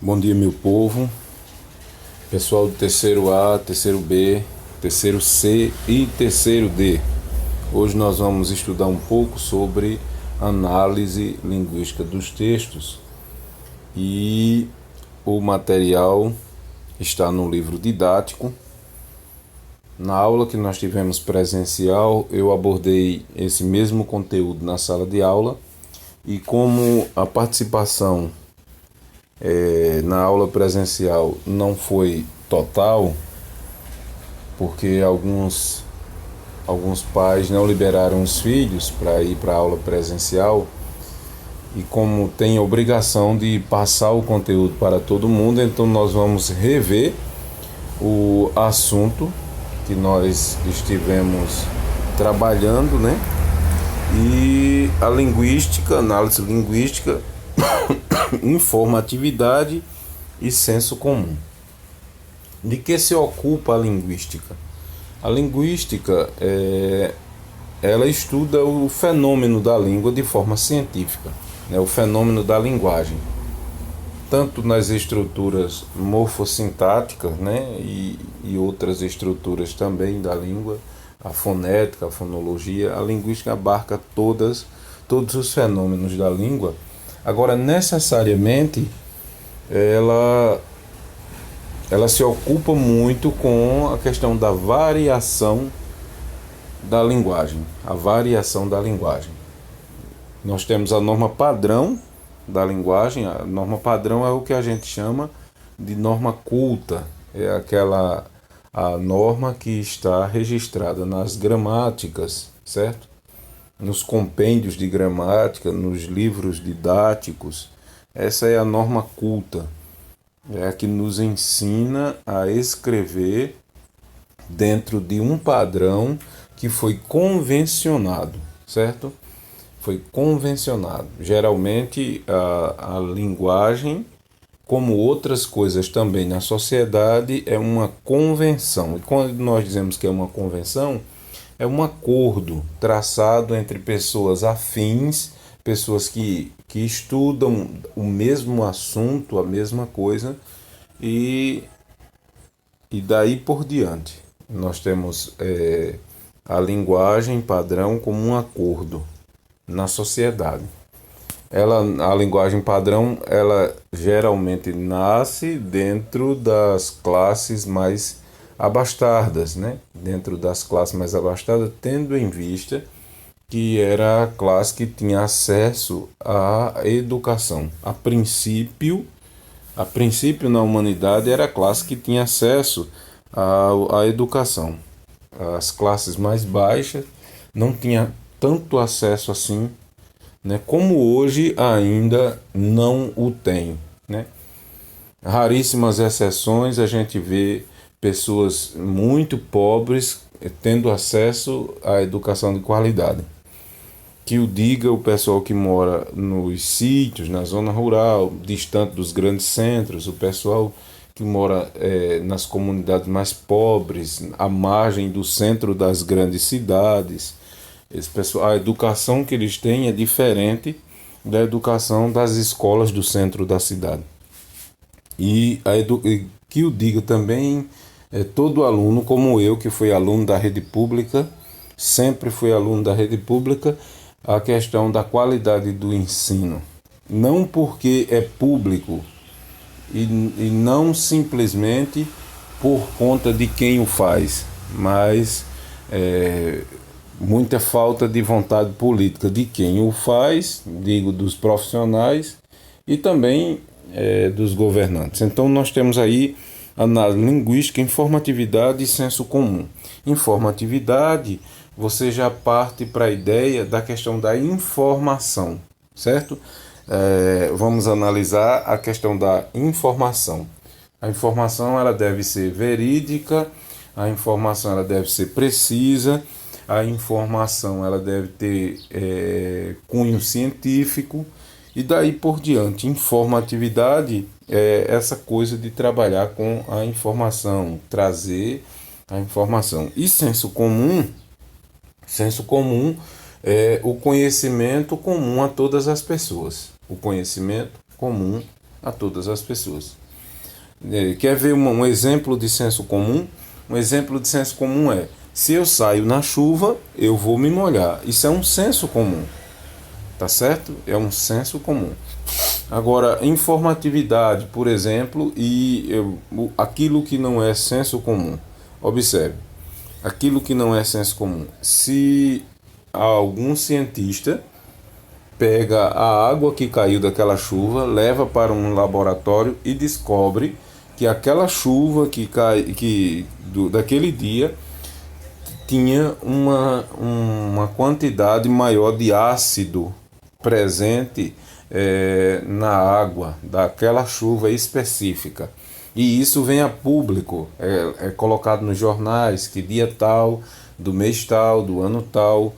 Bom dia, meu povo, pessoal do terceiro A, terceiro B, terceiro C e terceiro D. Hoje nós vamos estudar um pouco sobre análise linguística dos textos e o material está no livro didático. Na aula que nós tivemos presencial, eu abordei esse mesmo conteúdo na sala de aula e como a participação na aula presencial não foi total, porque alguns pais não liberaram os filhos para ir para a aula presencial, e como tem a obrigação de passar o conteúdo para todo mundo, então nós vamos rever o assunto que nós estivemos trabalhando, né? E a linguística, análise linguística, informatividade e senso comum. De que se ocupa a linguística? A linguística ela estuda o fenômeno da língua de forma científica, né? O fenômeno da linguagem, tanto nas estruturas morfossintáticas, né? e outras estruturas também da língua, a fonética, a fonologia. A linguística abarca todos os fenômenos da língua. Agora, necessariamente, ela se ocupa muito com a questão da variação da linguagem. A variação da linguagem. Nós temos a norma padrão da linguagem. A norma padrão é o que a gente chama de norma culta. É a norma que está registrada nas gramáticas, certo? Nos compêndios de gramática, nos livros didáticos. Essa é a norma culta, é a que nos ensina a escrever dentro de um padrão que foi convencionado, certo? Foi convencionado. Geralmente a linguagem, como outras coisas também na sociedade, é uma convenção. E quando nós dizemos que é uma convenção, é um acordo traçado entre pessoas afins, pessoas que estudam o mesmo assunto, a mesma coisa, e daí por diante. Nós temos a linguagem padrão como um acordo na sociedade. A linguagem padrão, ela geralmente nasce dentro das classes mais abastadas, né? Dentro das classes mais abastadas, tendo em vista que era a classe que tinha acesso à educação. A princípio na humanidade era a classe que tinha acesso à educação. As classes mais baixas não tinham tanto acesso assim, né? Como hoje ainda não o tem, né? Raríssimas exceções a gente vê pessoas muito pobres tendo acesso à educação de qualidade. Que o diga o pessoal que mora nos sítios, na zona rural, distante dos grandes centros, o pessoal que mora nas comunidades mais pobres, à margem do centro das grandes cidades. Esse pessoal, a educação que eles têm é diferente da educação das escolas do centro da cidade. E que o diga também todo aluno, como eu, que fui aluno da rede pública, sempre fui aluno da rede pública, a questão da qualidade do ensino. Não porque é público e não simplesmente por conta de quem o faz, mas muita falta de vontade política de quem o faz, digo, dos profissionais e também dos governantes. Então nós temos aí análise linguística, informatividade e senso comum. Informatividade, você já parte para a ideia da questão da informação, certo? Vamos analisar a questão da informação. A informação ela deve ser verídica, a informação ela deve ser precisa, a informação ela deve ter cunho científico e daí por diante. Informatividade é essa coisa de trabalhar com a informação, trazer a informação. E senso comum é o conhecimento comum a todas as pessoas. O conhecimento comum a todas as pessoas. Quer ver um exemplo de senso comum? Um exemplo de senso comum é: se eu saio na chuva, eu vou me molhar. Isso é um senso comum. Tá certo? É um senso comum. Agora, informatividade, por exemplo, aquilo que não é senso comum. Observe, aquilo que não é senso comum. Se algum cientista pega a água que caiu daquela chuva, leva para um laboratório e descobre que aquela chuva daquele dia tinha uma quantidade maior de ácido presente na água daquela chuva específica. E isso vem a público, é colocado nos jornais que dia tal, do mês tal, do ano tal,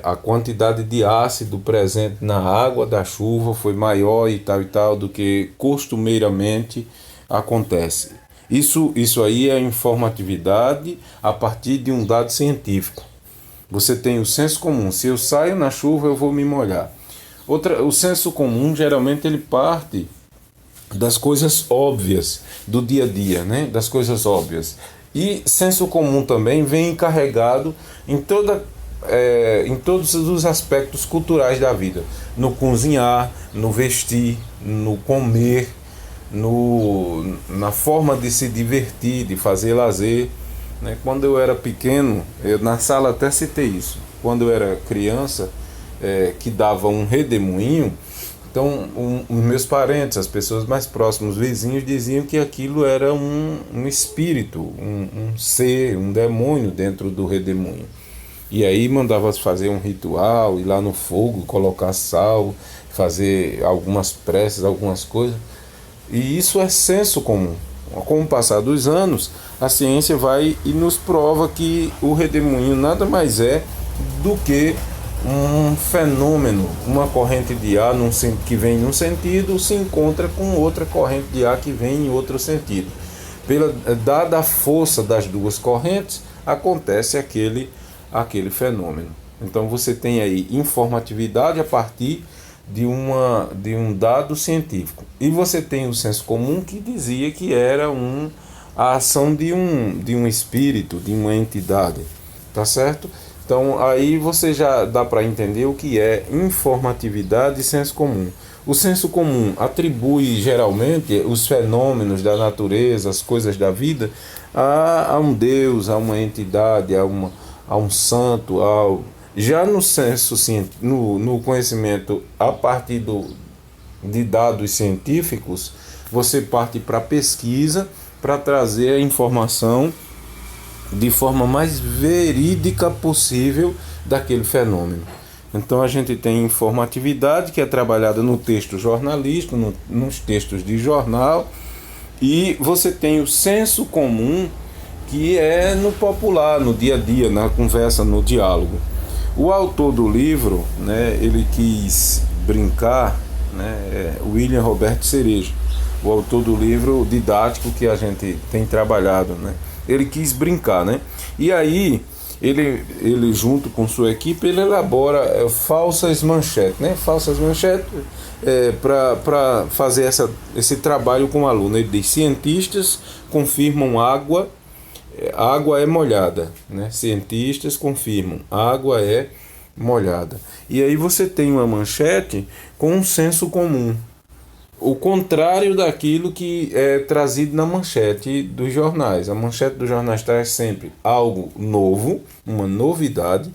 a quantidade de ácido presente na água da chuva foi maior e tal do que costumeiramente acontece. Isso aí é informatividade a partir de um dado científico. Você tem o senso comum: se eu saio na chuva, eu vou me molhar. O senso comum, geralmente, ele parte das coisas óbvias do dia a dia, né? Das coisas óbvias. E senso comum também vem encarregado em todos os aspectos culturais da vida. No cozinhar, no vestir, no comer, na forma de se divertir, de fazer lazer. Quando eu era pequeno, na sala até citei isso, quando eu era criança, que dava um redemoinho, então os meus parentes, as pessoas mais próximas, os vizinhos, diziam que aquilo era um espírito, um ser, um demônio dentro do redemoinho. E aí mandava fazer um ritual, ir lá no fogo, colocar sal, fazer algumas preces, algumas coisas. E isso é senso comum. Com o passar dos anos, a ciência vai e nos prova que o redemoinho nada mais é do que um fenômeno, uma corrente de ar que vem em um sentido se encontra com outra corrente de ar que vem em outro sentido. Dada a força das duas correntes, acontece aquele fenômeno. Então você tem aí informatividade a partir de um dado científico. E você tem o senso comum, que dizia que era a ação de um espírito, de uma entidade. Tá certo? Então aí você já dá para entender o que é informatividade e senso comum. O senso comum atribui geralmente os fenômenos da natureza, as coisas da vida, a um Deus, a uma entidade, a um santo. Já no senso, no conhecimento a partir de dados científicos, você parte para a pesquisa para trazer a informação de forma mais verídica possível daquele fenômeno. Então a gente tem informatividade, que é trabalhada no texto jornalístico, nos textos de jornal, e você tem o senso comum, que é no popular, no dia a dia, na conversa, no diálogo. O autor do livro, ele quis brincar, William Roberto Cerejo, o autor do livro didático que a gente tem trabalhado, ele quis brincar, e aí ele junto com sua equipe, ele elabora falsas manchetes, para fazer esse trabalho com o aluno. Ele diz: cientistas confirmam água é molhada, cientistas confirmam, água é molhada. E aí você tem uma manchete com um senso comum, o contrário daquilo que é trazido na manchete dos jornais. A manchete dos jornais traz sempre algo novo, uma novidade,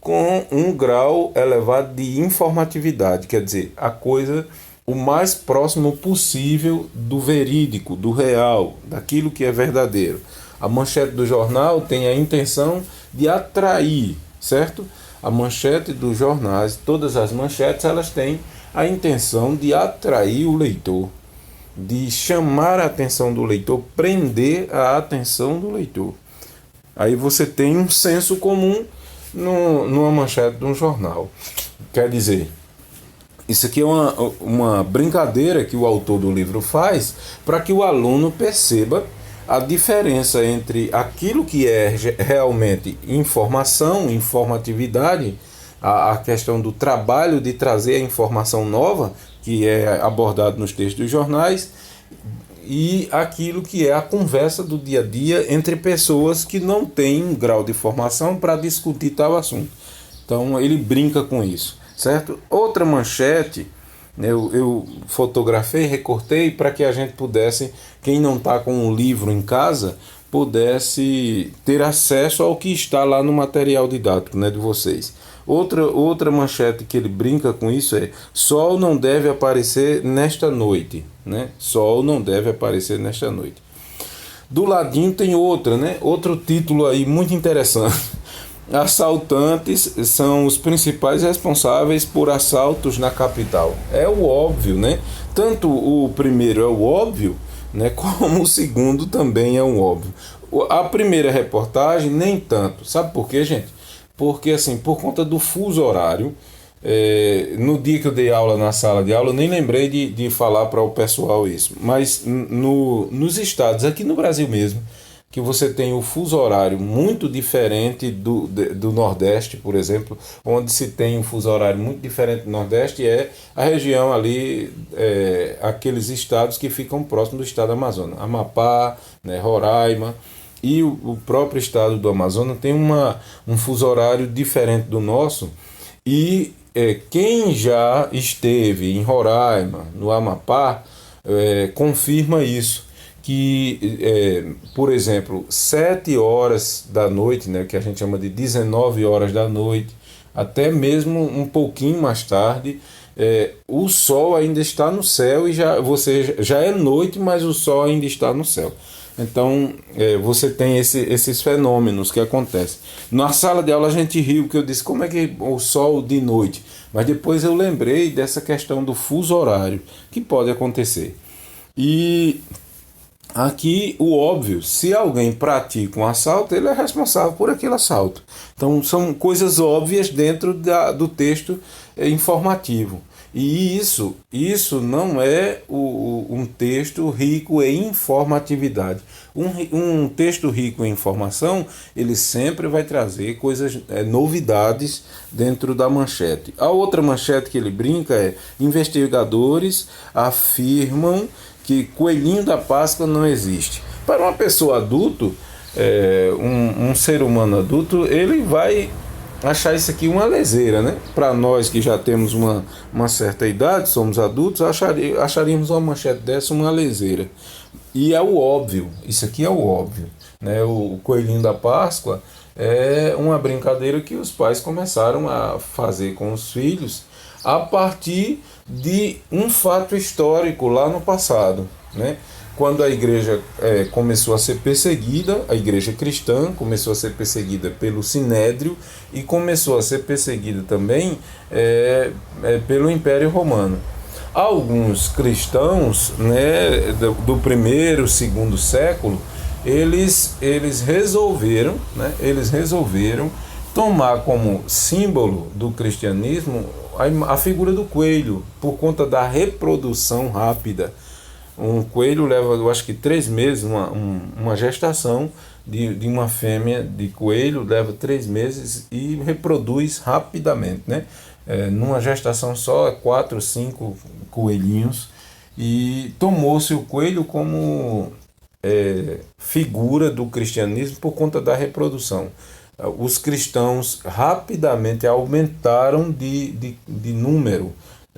com um grau elevado de informatividade, quer dizer, a coisa o mais próximo possível do verídico, do real, daquilo que é verdadeiro. A manchete do jornal tem a intenção de atrair, certo? A manchete dos jornais, todas as manchetes, elas têm a intenção de atrair o leitor, de chamar a atenção do leitor, prender a atenção do leitor. Aí você tem um senso comum numa manchete de um jornal. Quer dizer, isso aqui é uma brincadeira que o autor do livro faz para que o aluno perceba a diferença entre aquilo que é realmente informação, informatividade, a questão do trabalho de trazer a informação nova, que é abordado nos textos dos jornais, e aquilo que é a conversa do dia a dia entre pessoas que não têm um grau de formação para discutir tal assunto. Então ele brinca com isso, certo? Outra manchete, né, eu fotografei, recortei para que a gente pudesse, quem não está com um livro em casa, pudesse ter acesso ao que está lá no material didático, né, de vocês. Outra manchete que ele brinca com isso é: sol não deve aparecer nesta noite, né? Sol não deve aparecer nesta noite. Do ladinho tem outra, né? Outro título aí muito interessante. Assaltantes são os principais responsáveis por assaltos na capital. É o óbvio, né? Tanto o primeiro é o óbvio, né, como o segundo também é um óbvio. A primeira reportagem nem tanto. Sabe por quê, gente? Porque, assim, por conta do fuso horário, no dia que eu dei aula na sala de aula, eu nem lembrei de falar para o pessoal isso, mas nos estados, aqui no Brasil mesmo, que você tem o fuso horário muito diferente do Nordeste, por exemplo, onde se tem um fuso horário muito diferente do Nordeste, é a região ali, aqueles estados que ficam próximos do estado do Amazonas, Amapá, né, Roraima. E o próprio estado do Amazonas tem um fuso horário diferente do nosso. E quem já esteve em Roraima, no Amapá, confirma isso. Que, por exemplo, 7 horas da noite, né, que a gente chama de 19 horas da noite, até mesmo um pouquinho mais tarde, o sol ainda está no céu e já é noite, mas o sol ainda está no céu. Então, você tem esses fenômenos que acontecem. Na sala de aula a gente riu, que eu disse, como é que o sol de noite? Mas depois eu lembrei dessa questão do fuso horário, que pode acontecer. E aqui o óbvio, se alguém pratica um assalto, ele é responsável por aquele assalto. Então, são coisas óbvias dentro do texto informativo. E isso não é um texto rico em informatividade. Um texto rico em informação, ele sempre vai trazer coisas, novidades dentro da manchete. A outra manchete que ele brinca é: investigadores afirmam que coelhinho da Páscoa não existe. Para uma pessoa adulta, um ser humano adulto, ele vai achar isso aqui uma leseira, né? Para nós que já temos uma certa idade, somos adultos, acharíamos uma manchete dessa uma leseira. E é o óbvio, isso aqui é o óbvio, né? O coelhinho da Páscoa é uma brincadeira que os pais começaram a fazer com os filhos a partir de um fato histórico lá no passado, né? Quando a igreja começou a ser perseguida, a igreja cristã começou a ser perseguida pelo Sinédrio e começou a ser perseguida também pelo Império Romano. Alguns cristãos, né, do primeiro, segundo século, eles resolveram tomar como símbolo do cristianismo a figura do coelho, por conta da reprodução rápida. Um coelho leva, eu acho que 3 meses, uma gestação de uma fêmea de coelho leva 3 meses e reproduz rapidamente, né? Numa gestação só, 4, 5 coelhinhos, e tomou-se o coelho como figura do cristianismo por conta da reprodução. Os cristãos rapidamente aumentaram de número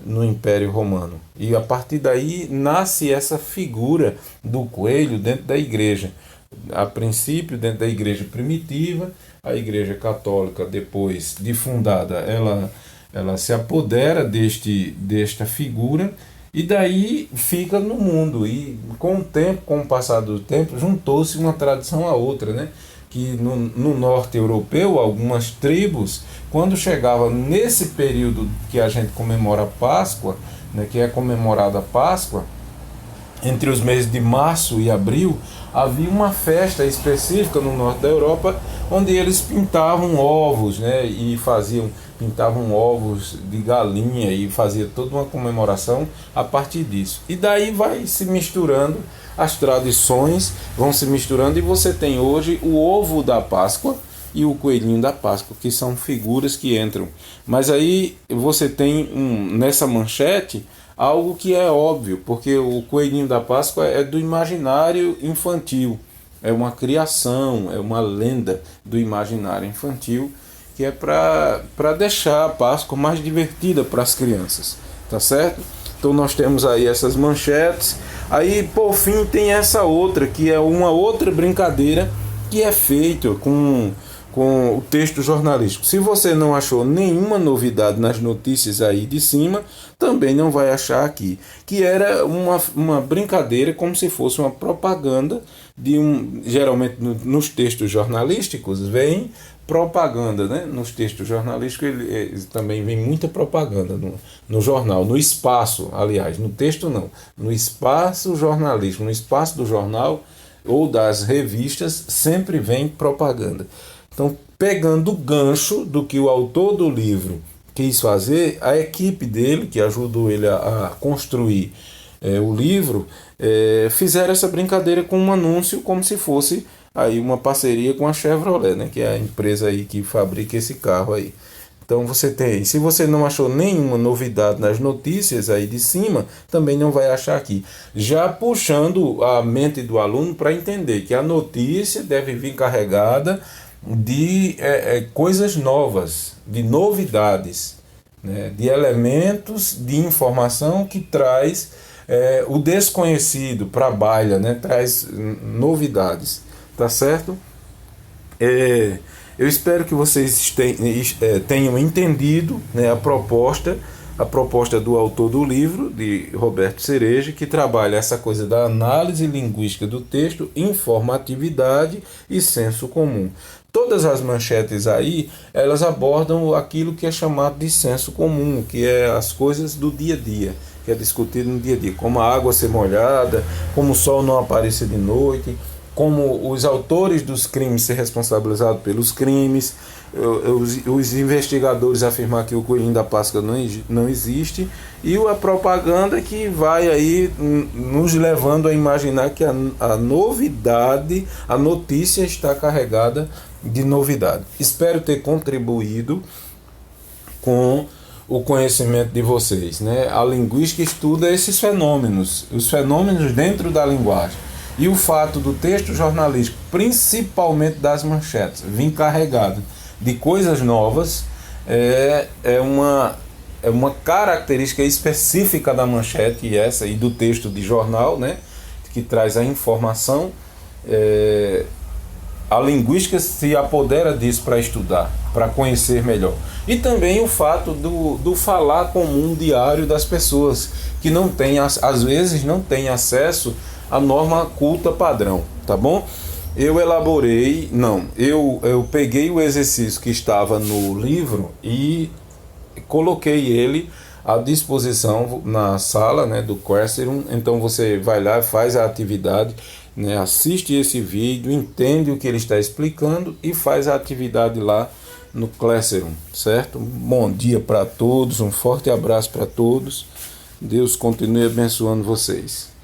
no Império Romano. E a partir daí nasce essa figura do coelho dentro da igreja. A princípio dentro da igreja primitiva, a igreja católica, depois de fundada, ela se apodera desta figura e daí fica no mundo. E com o tempo, com o passar do tempo, juntou-se uma tradição à outra, né? Que no norte europeu, algumas tribos, quando chegava nesse período que a gente comemora a Páscoa, né, que é comemorada a Páscoa, entre os meses de março e abril, havia uma festa específica no norte da Europa, onde eles pintavam ovos, né, e pintavam ovos de galinha e fazia toda uma comemoração a partir disso. E daí vai se misturando, as tradições vão se misturando, e você tem hoje o ovo da Páscoa e o coelhinho da Páscoa, que são figuras que entram. Mas aí você tem nessa manchete algo que é óbvio, porque o Coelhinho da Páscoa é do imaginário infantil, é uma criação, é uma lenda do imaginário infantil, que é para deixar a Páscoa mais divertida para as crianças, tá certo? Então nós temos aí essas manchetes. Aí por fim tem essa outra, que é uma outra brincadeira que é feita com o texto jornalístico. Se você não achou nenhuma novidade nas notícias aí de cima, também não vai achar aqui. Que era uma brincadeira como se fosse uma propaganda de geralmente nos textos jornalísticos vem propaganda, né? Nos textos jornalísticos ele também vem muita propaganda no jornal, no espaço, aliás, no texto não, no espaço jornalístico, no espaço do jornal ou das revistas sempre vem propaganda. Então, pegando o gancho do que o autor do livro quis fazer, a equipe dele, que ajudou ele a construir o livro, fizeram essa brincadeira com um anúncio como se fosse aí uma parceria com a Chevrolet, né, que é a empresa aí que fabrica esse carro aí. Então você tem, se você não achou nenhuma novidade nas notícias aí de cima, também não vai achar aqui. Já puxando a mente do aluno para entender que a notícia deve vir carregada de coisas novas, de novidades, né, de elementos de informação que traz o desconhecido para a baila, né, traz novidades, tá certo? Eu espero que vocês tenham entendido, né, a proposta do autor do livro, de Roberto Cereja, que trabalha essa coisa da análise linguística do texto, informatividade e senso comum. Todas as manchetes aí, elas abordam aquilo que é chamado de senso comum, que é as coisas do dia a dia, que é discutido no dia a dia, como a água ser molhada, como o sol não aparecer de noite, como os autores dos crimes ser responsabilizados pelos crimes, os investigadores afirmar que o Coelhinho da Páscoa não existe, e a propaganda que vai aí nos levando a imaginar que a novidade, a notícia está carregada de novidade. Espero ter contribuído com o conhecimento de vocês, né? A linguística estuda esses fenômenos, os fenômenos dentro da linguagem. E o fato do texto jornalístico, principalmente das manchetes, vir carregado de coisas novas, é uma característica específica da manchete e do texto de jornal, né, que traz a informação. A linguística se apodera disso para estudar, para conhecer melhor. E também o fato do falar comum diário das pessoas, que não tem, às vezes não têm acesso à norma culta padrão, tá bom? Eu peguei o exercício que estava no livro e coloquei ele à disposição na sala, né, do Classroom. Então você vai lá, faz a atividade, né, assiste esse vídeo, entende o que ele está explicando e faz a atividade lá no Classroom, certo? Bom dia para todos, um forte abraço para todos. Deus continue abençoando vocês.